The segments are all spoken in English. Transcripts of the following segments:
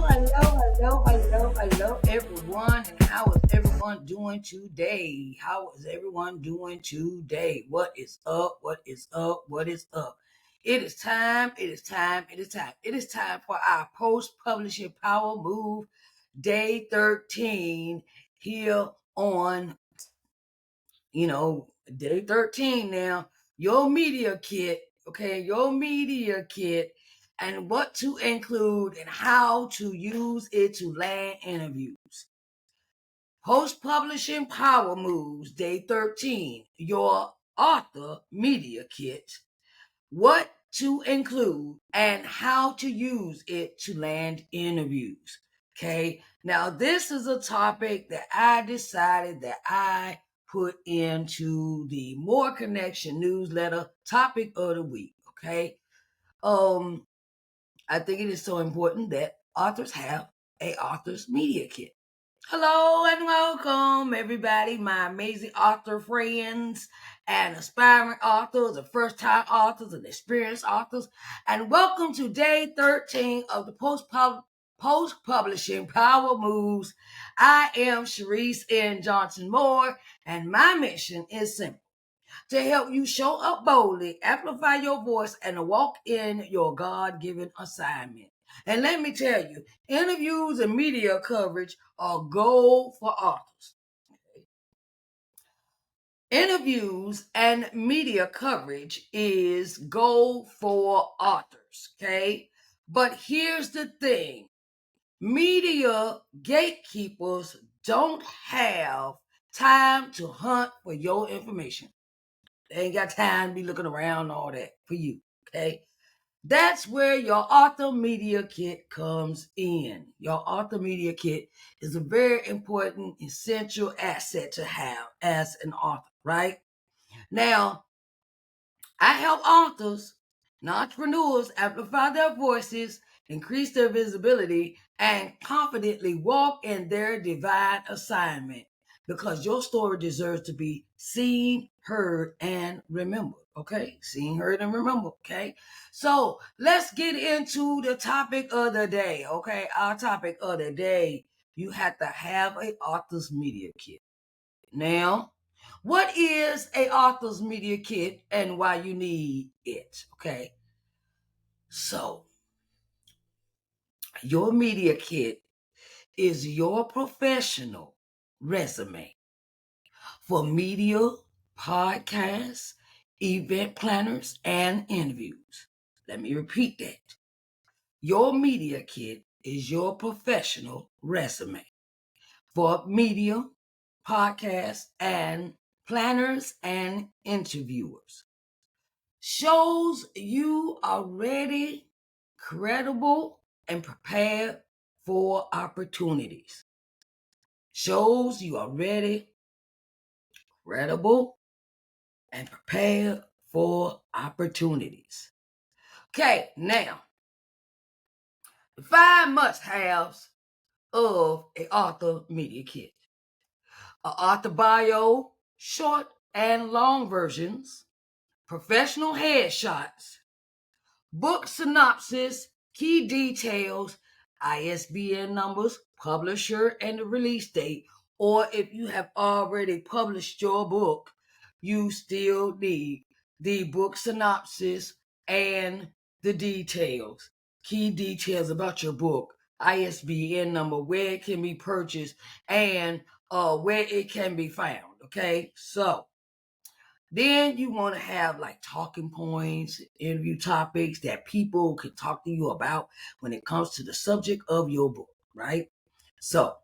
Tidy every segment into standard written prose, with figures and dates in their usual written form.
hello, everyone. And how is everyone doing today? How is everyone doing today? What is up? What is up? What is up? It is time. It is time. It is time. It is time for our post-publishing power move, day 13, here on, day 13 now. Your media kit, okay? Your media kit and what to include and how to use it to land interviews. Post Publishing Power Moves, Day 13, your author media kit. What to include and how to use it to land interviews. Okay, now this is a topic that I decided that I put into the More Connection newsletter topic of the week. Okay, I think it is so important that authors have a author's media kit. Hello and welcome, everybody, my amazing author friends and aspiring authors and first time authors and experienced authors. And welcome to day 13 of the post publishing power moves. I am Sharise N. Johnson Moore, and my mission is simple: to help you show up boldly, amplify your voice, and walk in your God-given assignment. And let me tell you, interviews and media coverage are gold for authors. Interviews and media coverage is gold for authors, okay? But here's the thing. Media gatekeepers don't have time to hunt for your information. They ain't got time to be looking around all that for you, okay? That's where your author media kit comes in. Your author media kit is a very important, essential asset to have as an author, right? Now, I help authors and entrepreneurs amplify their voices, increase their visibility, and confidently walk in their divine assignment, because your story deserves to be seen, heard, and remembered. Okay? Seen, heard, and remembered. Okay? So let's get into the topic of the day. Okay? Our topic of the day: you have to have an author's media kit. Now, what is a author's media kit and why you need it? Okay. So, your media kit is your professional resume for media, podcasts, event planners, and interviews. Let me repeat that. Your media kit is your professional resume for media, podcasts, and planners and interviewers. Shows you are ready, credible, and prepared for opportunities. Shows you are ready, credible, and prepared for opportunities. Okay, now, the 5 must-haves of an author media kit. An author bio, short and long versions, professional headshots, book synopsis, key details, ISBN numbers, publisher, and the release date. Or if you have already published your book, you still need the book synopsis and the details, key details about your book, ISBN number, where it can be purchased, and where it can be found. Okay, so then you want to have like talking points, interview topics that people can talk to you about when it comes to the subject of your book, right? So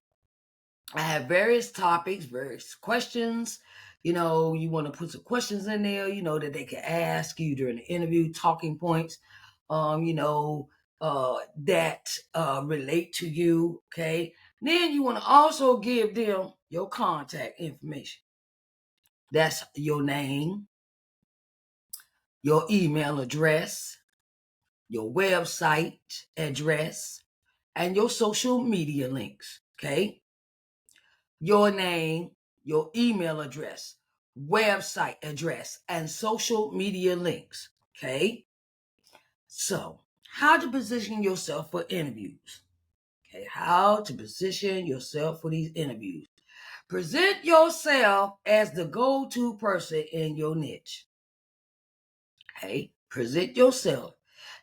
I have various topics, various questions. You want to put some questions in there, that they can ask you during the interview, talking points, that relate to you, okay? Then you want to also give them your contact information. That's your name, your email address, your website address, and your social media links, okay? Your name, your email address, website address, and social media links, okay? So, how to position yourself for interviews, Okay, how to position yourself for these interviews. Present yourself as the go-to person in your niche. Okay, present yourself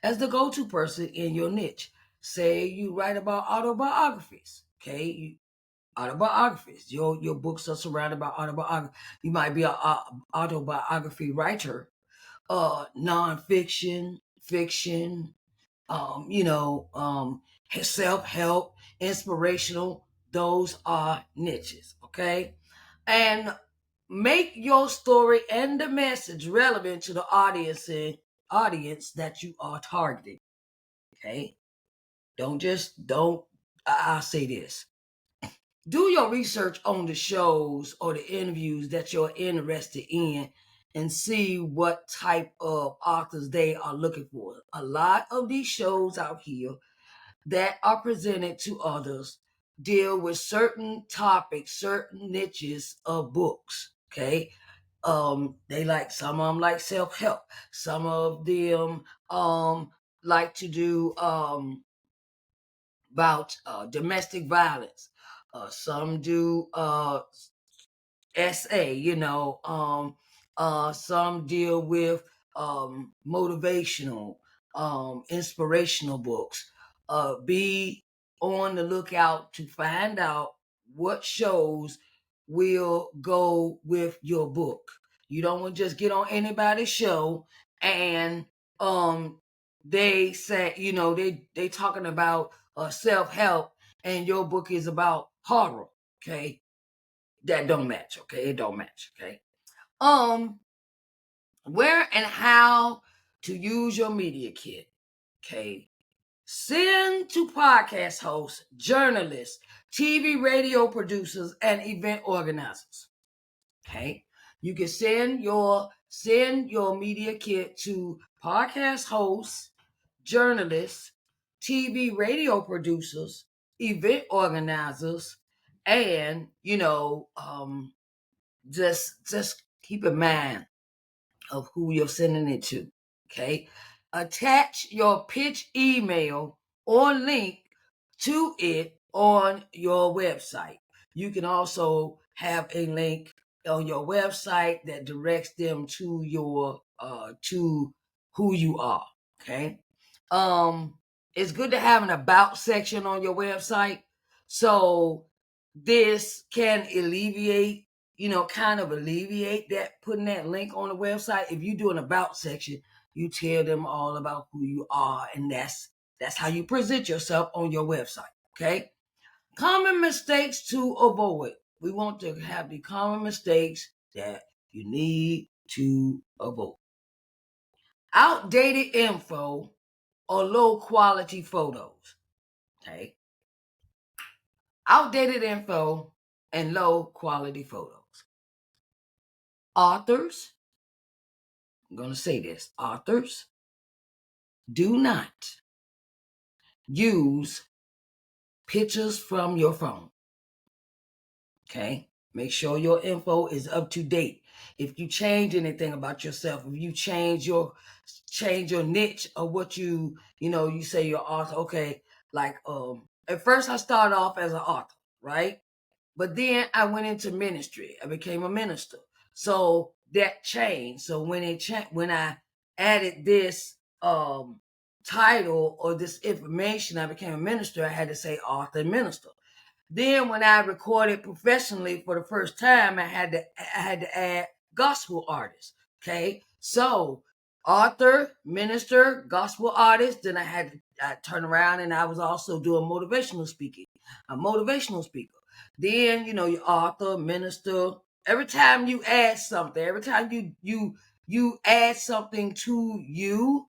as the go-to person in your niche. Say you write about autobiographies. Okay, autobiographies. Your books are surrounded by autobiography. You might be an autobiography writer, nonfiction, fiction, self-help, inspirational. Those are niches. Okay, and make your story and the message relevant to the audience that you are targeting. Okay, I'll say this: do your research on the shows or the interviews that you're interested in and see what type of authors they are looking for. A lot of these shows out here that are presented to others deal with certain topics, certain niches of books. Okay. They like, some of them like self-help. Some of them like to do about domestic violence. Some do SA, some deal with motivational, inspirational books. Be on the lookout to find out what shows will go with your book. You don't want to just get on anybody's show and they say, they talking about self-help and your book is about horror. Okay, that don't match. Okay, it don't match. Okay, where and how to use your media kit. Okay, send to podcast hosts, journalists, TV, radio producers, and event organizers. Okay, you can send your media kit to podcast hosts, journalists, TV, radio producers, event organizers, and just keep in mind of who you're sending it to. Okay, attach your pitch email or link to it on your website. You can also have a link on your website that directs them to your to who you are. Okay, it's good to have an about section on your website, so this can alleviate, kind of alleviate that, putting that link on the website. If you do an about section, you tell them all about who you are, and that's how you present yourself on your website. Okay, common mistakes to avoid. We want to have the common mistakes that you need to avoid: outdated info or low quality photos. Okay, outdated info and low quality photos. Authors, I'm going to say this: authors do not use pictures from your phone. Okay, make sure your info is up to date. If you change anything about yourself, if you change your niche or what you say you're author. Okay, like at first I started off as an author, right? But then I went into ministry. I became a minister. So that changed. So when I added this title or this information, I became a minister. I had to say author and minister. Then when I recorded professionally for the first time, I had to add gospel artist. Okay, so author, minister, gospel artist. Then I turn around and I was also doing motivational speaking. A motivational speaker. Then your author, minister. Every time you add something, every time you add something to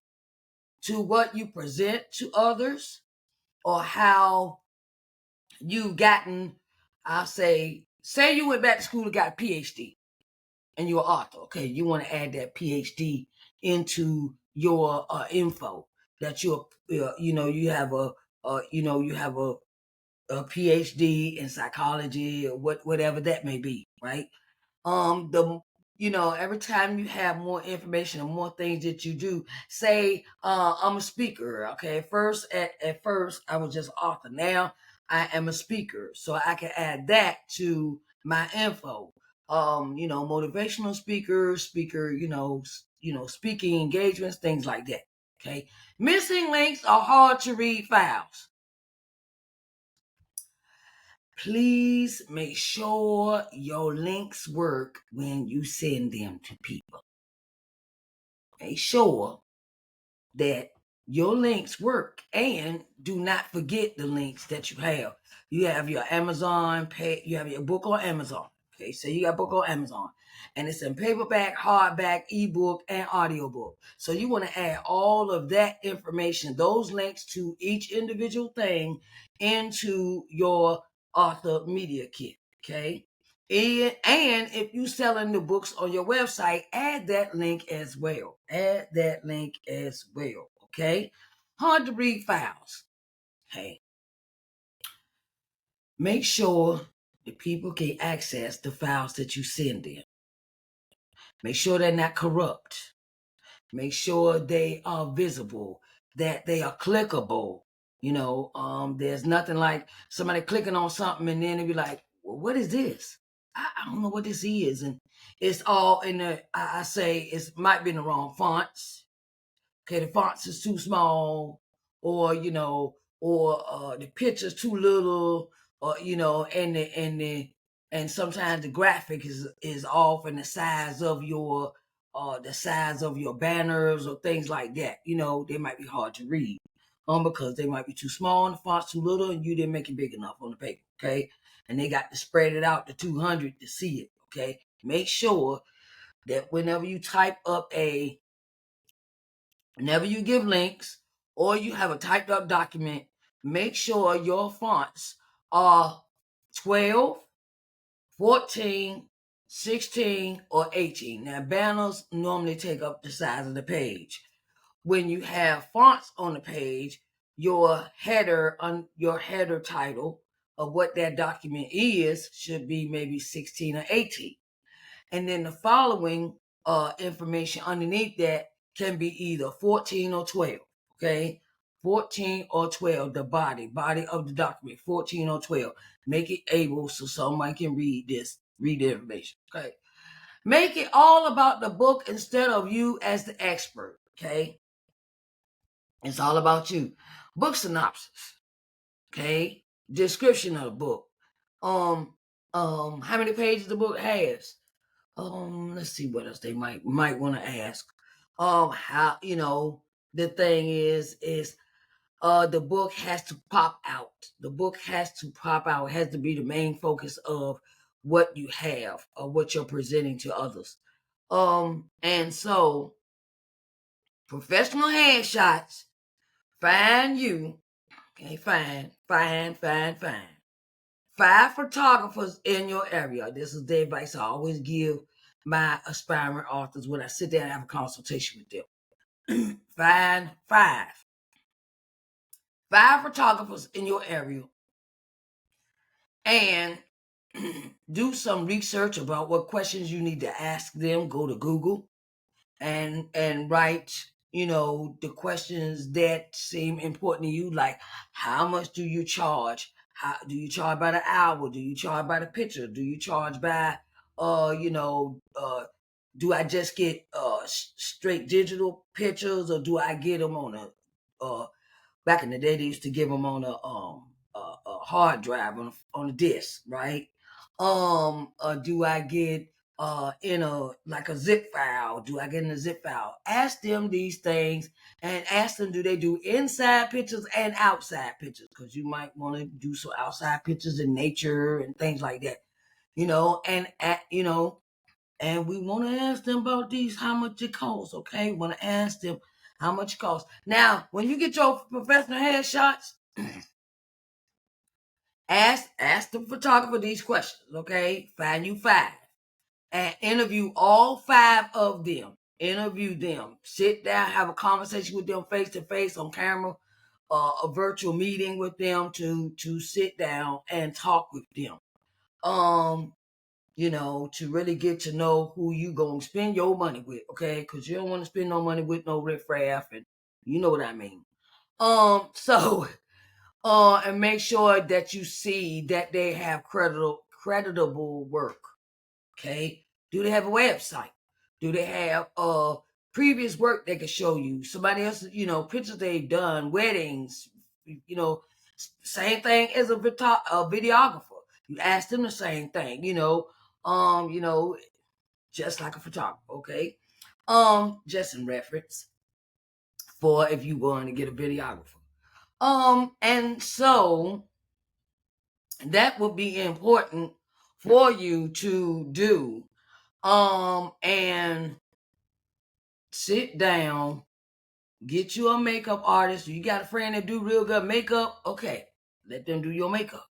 what you present to others, or how you've gotten, I'll say you went back to school and got a PhD and you're an author. Okay, you want to add that PhD into your info that you have a PhD in psychology or whatever that may be, right? The every time you have more information and more things that you do, say, I'm a speaker. Okay. At first I was just author. Now I am a speaker. So I can add that to my info. Motivational speaker, speaking engagements, things like that. Okay. Missing links are hard to read files. Please make sure your links work when you send them to people. Make sure that your links work, and do not forget the links that you have. You have your Amazon pay, you have your book on Amazon. Okay, so you got a book on Amazon, and it's in paperback, hardback, ebook, and audiobook. So you want to add all of that information, those links to each individual thing, into your author media kit. Okay. And if you selling the books on your website, add that link as well. Add that link as well. Okay. Hard to read files. Hey, make sure the people can access the files that you send in. Make sure they're not corrupt. Make sure they are visible, that they are clickable. There's nothing like somebody clicking on something and then they be like, well, what is this? I don't know what this is. And it's all in the, I say it might be in the wrong fonts. Okay, the fonts is too small, or the picture's too little, or and sometimes the graphic is off in the size of your banners or things like that. They might be hard to read. Because they might be too small and the font's too little and you didn't make it big enough on the paper, okay? And they got to spread it out to 200 to see it, okay? Make sure that whenever you give links or you have a typed up document, make sure your fonts are 12, 14, 16, or 18. Now, banners normally take up the size of the page. When you have fonts on the page, your header title of what that document is should be maybe 16 or 18. And then the following information underneath that can be either 14 or 12. Okay, 14 or 12, the body of the document, 14 or 12. Make it able so someone can read the information. Okay, make it all about the book instead of you as the expert. Okay, it's all about you. Book synopsis. Okay, description of the book. How many pages the book has. Let's see what else they might want to ask. How the thing is the book has to pop out. The book has to pop out. It has to be the main focus of what you have or what you're presenting to others. And so professional headshots. Find you. Okay, fine. 5 photographers in your area. This is the advice I always give my aspiring authors when I sit down and have a consultation with them. Find 5 photographers in your area and do some research about what questions you need to ask them. Go to Google and write, the questions that seem important to you, like how much do you charge? How do you charge by the hour? Do you charge by the picture? Do you charge by do I just get straight digital pictures, or do I get them on a back in the day they used to give them on a hard drive on a disc, right? Do I get in a zip file? Do I get in a zip file? Ask them these things and ask them, do they do inside pictures and outside pictures? Because you might want to do some outside pictures in nature and things like that, and we want to ask them about these, how much it costs. Okay, want to ask them how much it costs. Now, when you get your professional headshots, ask the photographer these questions. Okay, find you 5 and interview all 5 of them. Interview them. Sit down, have a conversation with them face to face on camera, a virtual meeting with them to sit down and talk with them. to really get to know who you gonna spend your money with, okay? Because you don't want to spend no money with no riffraff, and you know what I mean. So, and make sure that you see that they have creditable work, okay? Do they have a website? Do they have previous work they can show you? Somebody else, pictures they've done, weddings, same thing as a videographer. You ask them the same thing, just like a photographer, okay? Just in reference for if you want to get a videographer. And so that would be important for you to do. And sit down, get you a makeup artist. You got a friend that do real good makeup, okay, let them do your makeup.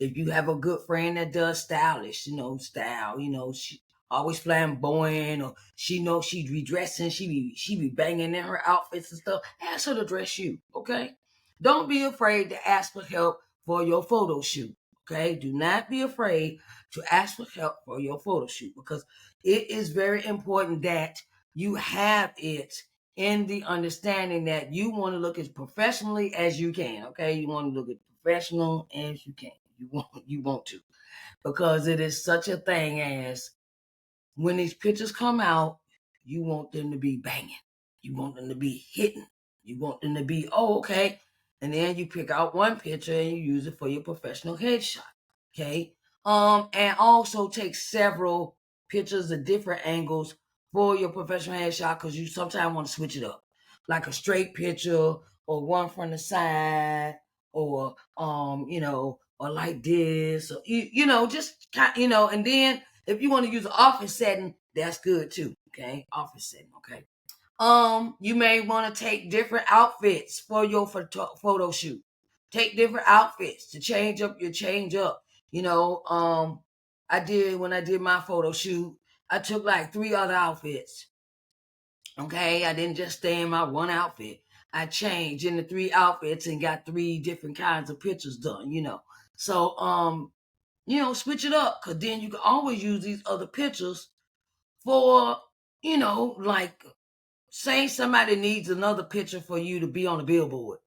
If you have a good friend that does stylish, style, she always flamboyant, or she knows she be dressing, she be banging in her outfits and stuff, ask her to dress you, okay? Don't be afraid to ask for help for your photo shoot, okay? Do not be afraid to ask for help for your photo shoot, because it is very important that you have it in the understanding that you want to look as professionally as you can, okay? You want to look as professional as you can. You want to, because it is such a thing as when these pictures come out, you want them to be banging, you want them to be hitting, you want them to be okay, and then you pick out one picture and you use it for your professional headshot, okay? And also take several pictures of different angles for your professional headshot, because you sometimes want to switch it up, like a straight picture or one from the side, or or like this, or just and then if you want to use an office setting, that's good too, okay? Office setting, okay? You may want to take different outfits for your photo shoot. Take different outfits to change up your change up. When I did my photo shoot, I took like 3 other outfits. Okay, I didn't just stay in my one outfit. I changed in the 3 outfits and got 3 different kinds of pictures done, So, switch it up, because then you can always use these other pictures for, like, say somebody needs another picture for you to be on the billboard.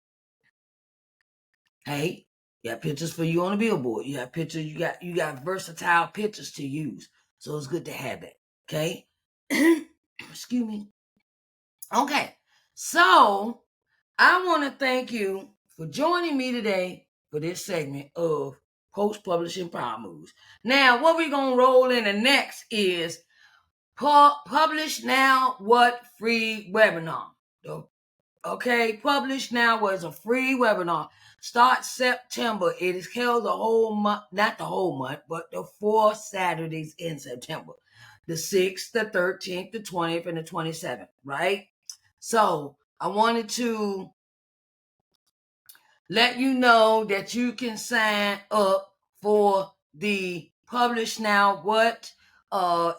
Hey, you got pictures for you on the billboard. You have pictures, you got versatile pictures to use. So it's good to have that. Okay. Excuse me. Okay. So I want to thank you for joining me today for this segment of Post-Publishing Power Moves. Now, what we're going to roll into next is Publish Now What free webinar. Okay, Publish Now was a free webinar. Start September. It is held the whole month, not the whole month, but the 4 Saturdays in September. The 6th, the 13th, the 20th, and the 27th, right? So I wanted to let you know that you can sign up for the Publish Now What.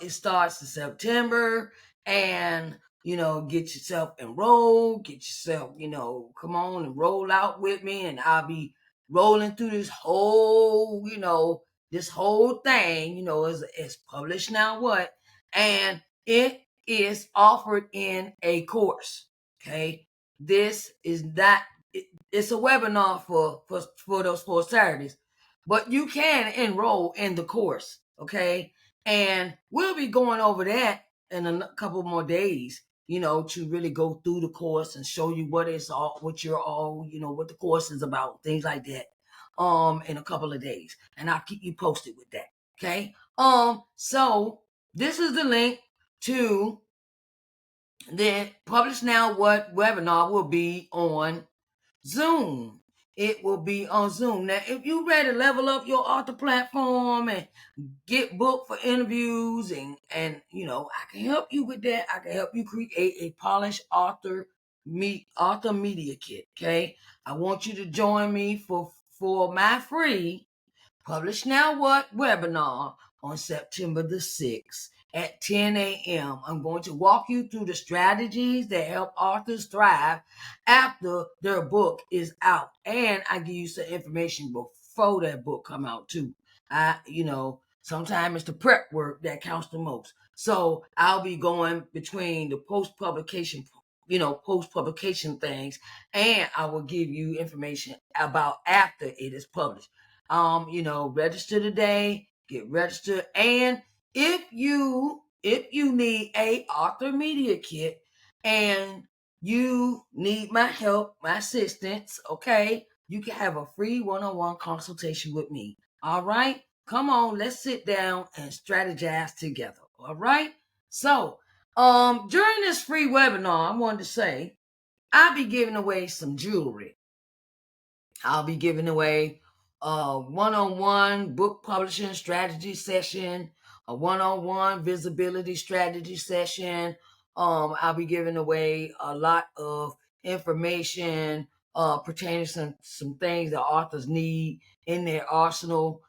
It starts in September, and get yourself enrolled, get yourself, come on and roll out with me, and I'll be rolling through this whole, thing, as Publish Now What, and it is offered in a course. Okay, this is not. It's a webinar for those 4 Saturdays, but you can enroll in the course. Okay, and we'll be going over that in a couple more days, to really go through the course and show you what the course is about, things like that, in a couple of days. And I'll keep you posted with that. Okay. So this is the link to the Publish Now What webinar. Will be on Zoom. It will be on Zoom. Now, if you ready to level up your author platform and get booked for interviews, and I can help you with that. I can help you create a polished author media kit. Okay, I want you to join me for my free Publish Now What webinar on September the 6th at 10 a.m. I'm going to walk you through the strategies that help authors thrive after their book is out. And I give you some information before that book come out too. Sometimes it's the prep work that counts the most. So I'll be going between the post publication things, and I will give you information about after it is published. Register today, get registered, and if you need a author media kit and you need my help, my assistance, okay, you can have a free one-on-one consultation with me. All right? Come on, let's sit down and strategize together. All right? So, during this free webinar, I wanted to say I'll be giving away some jewelry. I'll be giving away a one-on-one book publishing strategy session, a one-on-one visibility strategy session. I'll be giving away a lot of information pertaining to some things that authors need in their arsenal.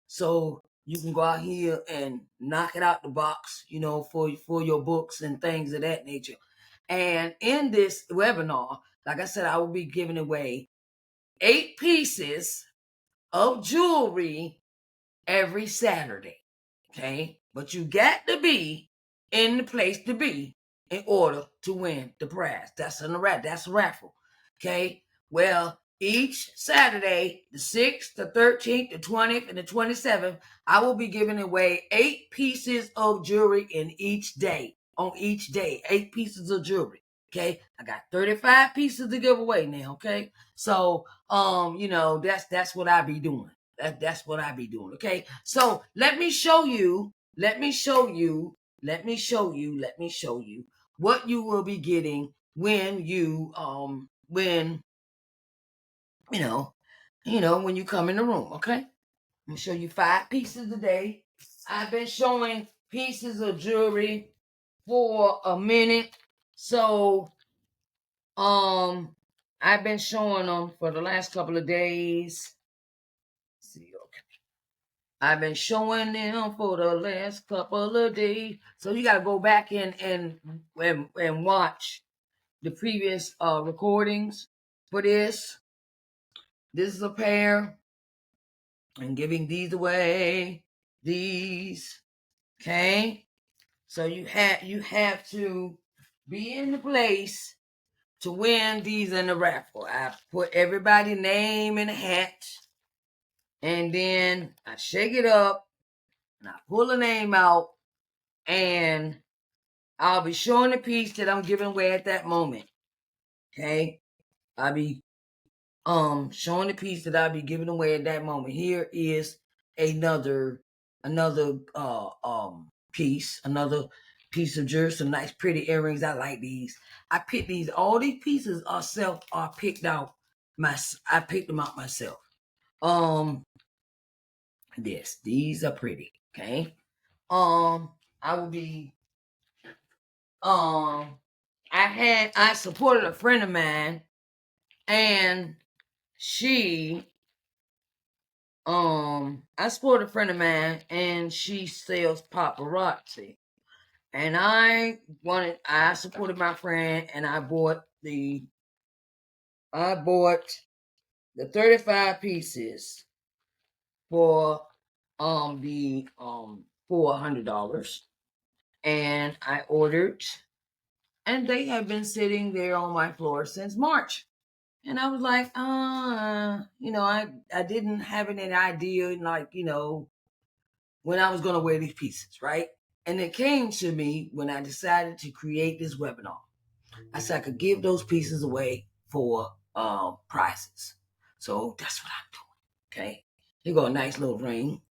So you can go out here and knock it out the box, for your books and things of that nature. And in this webinar, like I said, I will be giving away 8 pieces of jewelry every Saturday. Okay? But you got to be in the place to be in order to win the prize. That's a raffle. Okay? Well, each Saturday, the 6th, the 13th, the 20th, and the 27th, I will be giving away 8 pieces of jewelry in each day. On each day, 8 pieces of jewelry. Okay, I got 35 pieces to give away now. Okay, so that's what I be doing. That's what I be doing. Okay, so let me show you what you will be getting when you when you come in the room. Okay, I'm gonna show you 5 pieces a day. I've been showing pieces of jewelry for a minute, so I've been showing them for the last couple of days. Let's see, okay. I've been showing them for the last couple of days. So you gotta go back and watch the previous recordings for this. This is a pair. I'm giving these away. These. Okay. So you have to be in the place to win these in the raffle. I put everybody's name in a hat, and then I shake it up, and I pull a name out, and I'll be showing the piece that I'm giving away at that moment. Okay? I'll be showing the piece that I'll be giving away at that moment. Here is another piece, another piece of jewelry, some nice pretty earrings. I like these. I picked these. All these pieces are picked out. I picked them out myself. These are pretty. Okay. I will be. I supported a friend of mine, and she. I supported a friend of mine, and she sells paparazzi. And I supported my friend, and I bought the 35 pieces for the for $100, and I ordered, and they have been sitting there on my floor since March. And I was like, I didn't have any idea, when I was gonna wear these pieces, right? And it came to me when I decided to create this webinar. I said I could give those pieces away for prizes. So that's what I'm doing. Okay. You got a nice little ring.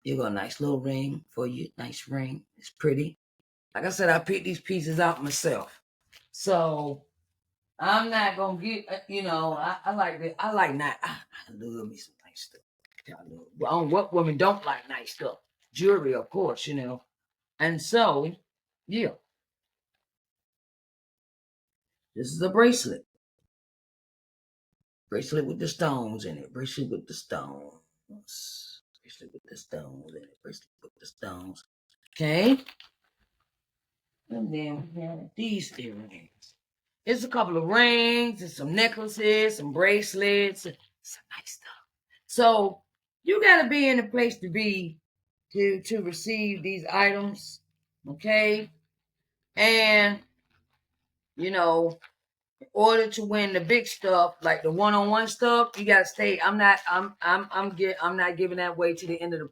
You got a nice little ring for you. Nice ring. It's pretty. Like I said, I picked these pieces out myself. So I'm not gonna get. I like that. I like nice. I love me some nice stuff. What women don't like nice stuff? Jewelry, of course. And so, yeah, this is a bracelet. Bracelet with the stones in it. Bracelet with the stones. Bracelet with the stones in it. Bracelet with the stones. Okay. And then we have these earrings. It's a couple of rings and some necklaces, some bracelets, some nice stuff. So You got to be in a place to be to receive these items, okay? And you know, in order to win the big stuff, like the one-on-one stuff, you got to stay. I'm not giving that way to the end of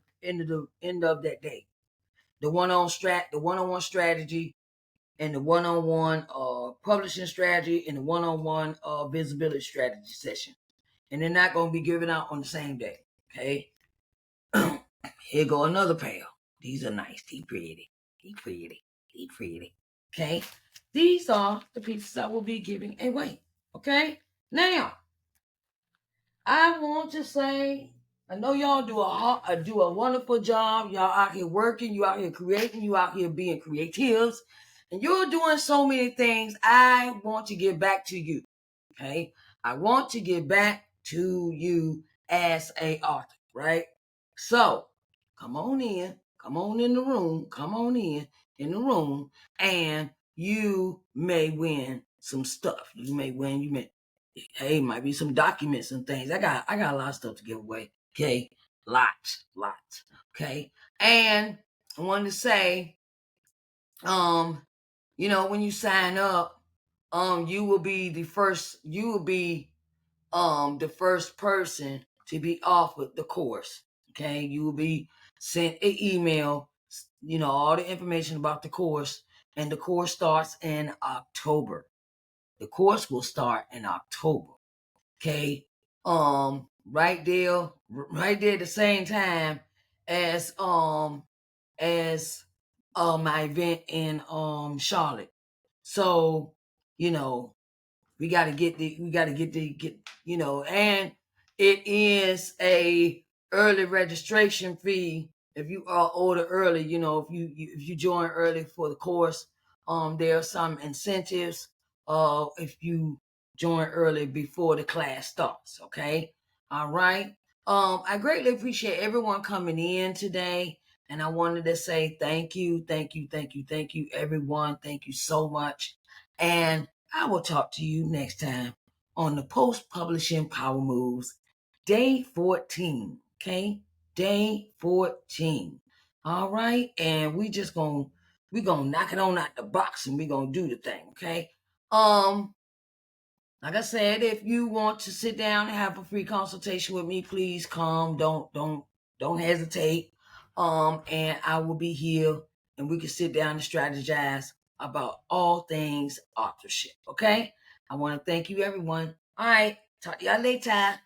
that day. The one-on-one strategy, and the one-on-one publishing strategy, and the one-on-one visibility strategy session. And they're not going to be given out on the same day. Okay. Here go another pair. These are nice. He pretty. He pretty. He pretty. Okay. These are the pieces I will be giving away. Okay. Now, I want to say, I know y'all do a wonderful job. Y'all out here working. You out here creating. You out here being creatives, and you're doing so many things. I want to give back to you. Okay. I want to give back to you as a author, right? So come on in. Come on in the room. Come on in the room, and you may win some stuff. You may win. Hey, might be some documents and things. I got a lot of stuff to give away. Okay. Lots. Okay. And I wanted to say, when you sign up, you will be the first person to be offered the course. Okay. You will be sent an email, all the information about the course, and the course starts in October. The course will start in October. Okay. Right there at the same time as my event in Charlotte. So, we gotta and it is a early registration fee. If you are order early, if you join early for the course, there are some incentives if you join early before the class starts. Okay. All right. I greatly appreciate everyone coming in today. And I wanted to say thank you, everyone. Thank you so much. And I will talk to you next time on the Post-Publishing Power Moves, day 14. Okay? Day 14. All right? And we're gonna knock it on out the box, and we're gonna do the thing. Okay? Like I said, if you want to sit down and have a free consultation with me, please come. Don't hesitate. And I will be here, and we can sit down and strategize about all things authorship. Okay? I want to thank you, everyone. All right. Talk to y'all later.